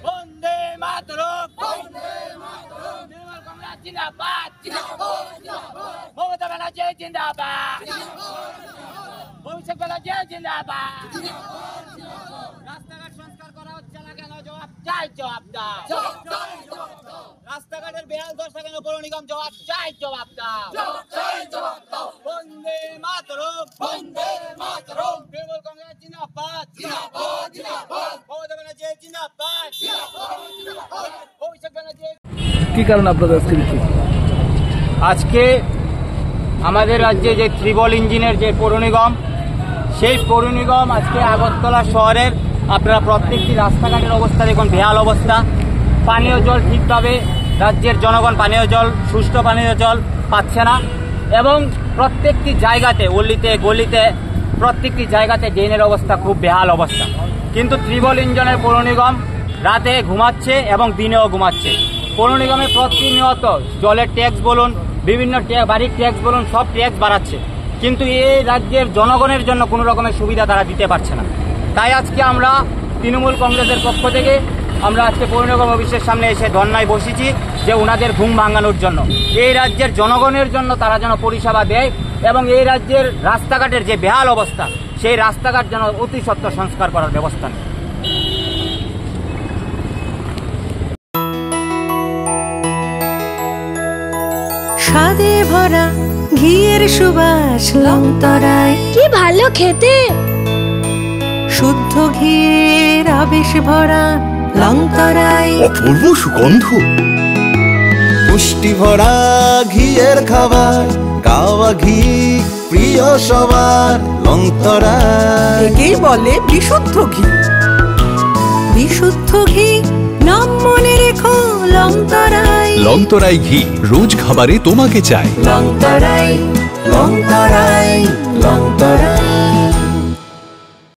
বন্দে মাতরম, জিন্দাবাদ, মমতা ব্যানার্জি জিন্দাবাদ, অভিষেক ব্যানার্জি জিন্দাবাদ। রাস্তাঘাট সংস্কার করা হচ্ছে না কেন? জবাব চাই, জবাব দাও। রাস্তাঘাটের বেহাল দশা কেন? পৌর নিগম জবাব চাই, জবাব দাও। বন্দে মাতরম, বন্দে মাতরম, তৃণমূল কংগ্রেস জিন্দাবাদ, মমতা ব্যানার্জি জিন্দাবাদ, অভিষেক ব্যানার্জি। কি কারণ আপনাদের আজকে আমাদের রাজ্যে যে ত্রিবল ইঞ্জিনের যে পৌর নিগম, সেই পৌর নিগম আজকে আগরতলা শহরের আপনারা প্রত্যেকটি রাস্তাঘাটের অবস্থা দেখুন, বেহাল অবস্থা। পানীয় জল ঠিকভাবে রাজ্যের জনগণ পানীয় জল, সুষ্ঠু পানীয় জল পাচ্ছে না এবং প্রত্যেকটি জায়গাতে, অলিতে গলিতে, প্রত্যেকটি জায়গাতে ড্রেনের অবস্থা খুব বেহাল অবস্থা। কিন্তু ত্রিবল ইঞ্জিনের পৌর নিগম রাতে ঘুমাচ্ছে এবং দিনেও ঘুমাচ্ছে। পৌর নিগমে প্রতিনিয়ত জলের ট্যাক্স বলুন, বিভিন্ন বাড়ির ট্যাক্স বলুন, সব ট্যাক্স বাড়াচ্ছে, কিন্তু এই রাজ্যের জনগণের জন্য কোনো রকমের সুবিধা তারা দিতে পারছে না। তাই আজকে আমরা তৃণমূল কংগ্রেসের পক্ষ থেকে আমরা আজকে পৌর নিগম অফিসের সামনে এসে ধর্নায় বসেছি যে ওনাদের ঘুম ভাঙানোর জন্য, এই রাজ্যের জনগণের জন্য তারা যেন পরিষেবা দেয় এবং এই রাজ্যের রাস্তাঘাটের যে বেহাল অবস্থা, সেই রাস্তাঘাট যেন অতি সত্বর সংস্কার করার ব্যবস্থা নেয়। স্বাদে ভরা ঘিয়ের সুবাস লংতরায়, কি ভালো খেতে। শুদ্ধ ঘিয়ের আবেশ ভরা লংতরায়, অপূর্ব সুগন্ধ, পুষ্টি ভরা ঘিয়ের খাবার, গাওয়া ঘি প্রিয় সবার লংতরায়। একেই বলে বিশুদ্ধ ঘি। বিশুদ্ধ ঘি নাম মনে রেখো লংতরায়। লংতরাই ঘি রোজ খাবারে তোমাকে চাই। লংতরায়, লংতরায়, লংতরায়।